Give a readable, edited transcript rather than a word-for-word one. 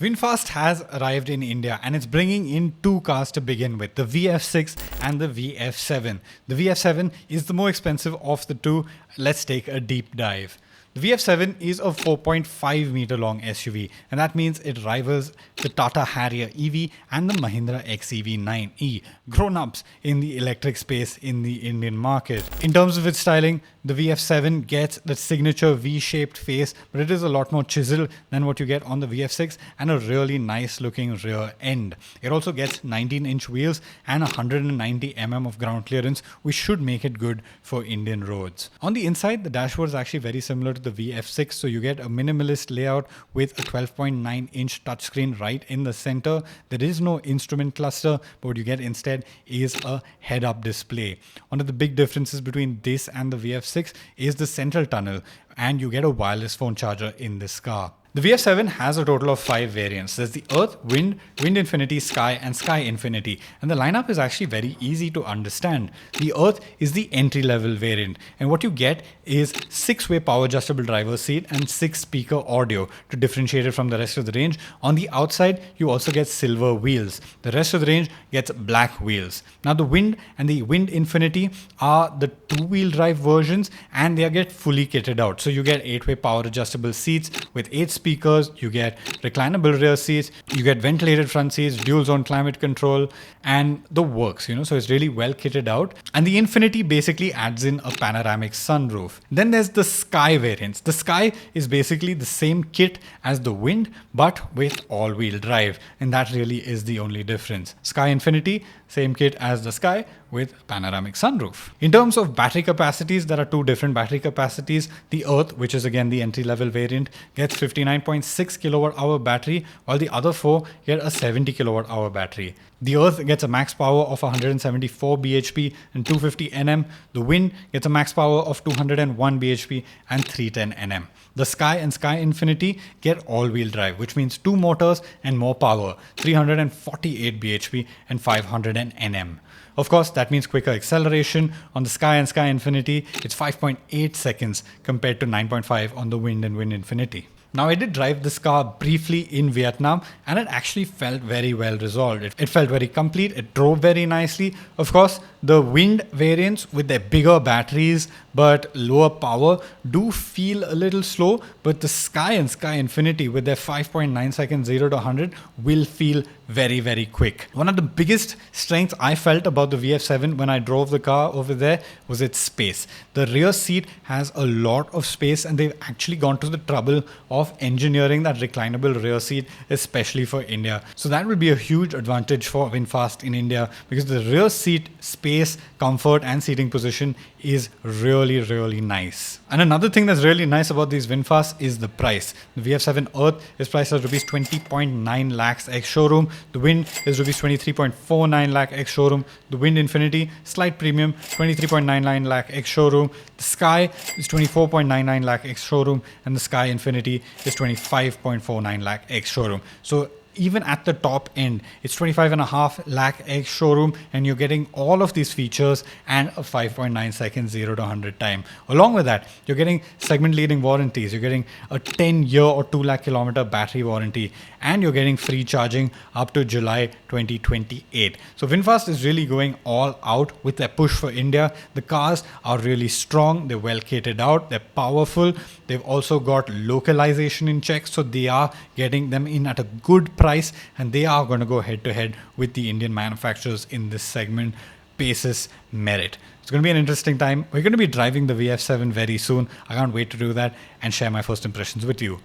VinFast has arrived in India and it's bringing in two cars to begin with, the VF6 and the VF7. The VF7 is the more expensive of the two. Let's take a deep dive. The VF7 is a 4.5 meter long SUV, and that means it rivals the Tata Harrier EV and the Mahindra XEV9e, grown-ups in the electric space in the Indian market. In terms of its styling, the VF7 gets the signature V-shaped face, but it is a lot more chiseled than what you get on the VF6 and a really nice looking rear end. It also gets 19-inch wheels and 190 mm of ground clearance, which should make it good for Indian roads. On the inside, the dashboard is actually very similar to the VF6, so you get a minimalist layout with a 12.9-inch touchscreen right in the center. There is no instrument cluster, but what you get instead is a head-up display. One of the big differences between this and the VF6 is the central tunnel, and you get a wireless phone charger in this car. The VF7 has a total of 5 variants. There's the Earth, Wind, Wind Infinity, Sky and Sky Infinity. And the lineup is actually very easy to understand. The Earth is the entry-level variant. And what you get is 6-way power adjustable driver's seat and 6-speaker audio to differentiate it from the rest of the range. On the outside, you also get silver wheels. The rest of the range gets black wheels. Now the Wind and the Wind Infinity are the 2-wheel drive versions, and they get fully kitted out. So you get 8-way power adjustable seats with 8 speakers, you get reclinable rear seats, you get ventilated front seats, dual zone climate control, and the works, so it's really well kitted out. And the Infinity basically adds in a panoramic sunroof. Then there's the Sky variants. The Sky is basically the same kit as the Wind, but with all-wheel drive, and that really is the only difference. Sky Infinity, same kit as the Sky with panoramic sunroof. In terms of battery capacities, there are 2 different battery capacities. The Earth, which is again the entry-level variant, gets 59.6 kilowatt-hour battery, while the other 4 get a 70 kilowatt-hour battery. The Earth gets a max power of 174 bhp and 250 Nm. The Wind gets a max power of 201 bhp and 310 Nm. The Sky and Sky Infinity get all-wheel drive, which means 2 motors and more power, 348 bhp and 500 Nm. Of course, that means quicker acceleration. On the Sky and Sky Infinity, it's 5.8 seconds compared to 9.5 on the Wind and Wind Infinity. Now, I did drive this car briefly in Vietnam, and it actually felt very well resolved. It felt very complete. It drove very nicely. Of course, the Wind variants with their bigger batteries but lower power do feel a little slow, but the Sky and Sky Infinity with their 5.9 seconds 0 to 100 will feel very, very quick. One of the biggest strengths I felt about the VF7 when I drove the car over there was its space. The rear seat has a lot of space, and they've actually gone to the trouble of engineering that reclinable rear seat, especially for India. So that will be a huge advantage for VinFast in India, because the rear seat space, comfort and seating position is really, really nice. And another thing that's really nice about these VinFast is the price. The VF7 Earth is priced at rupees 20.9 lakhs ex-showroom. The Wind is rupees 23.49 lakh ex-showroom. The Wind Infinity, slight premium, 23.99 lakh ex-showroom. The Sky is 24.99 lakh ex-showroom, and the Sky Infinity is 25.49 lakh ex-showroom. So even at the top end, it's 25.5 lakh ex-showroom, and you're getting all of these features and a 5.9 seconds 0 to 100 time. Along with that, you're getting segment-leading warranties. You're getting a 10-year or 2 lakh kilometer battery warranty, and you're getting free charging up to July 2028. So VinFast is really going all out with their push for India. The cars are really strong. They're well kitted out. They're powerful. They've also got localization in check, so they are getting them in at a good price, and they are going to go head to head with the Indian manufacturers in this segment, basis merit. It's going to be an interesting time. We're going to be driving the VF7 very soon. I can't wait to do that and share my first impressions with you.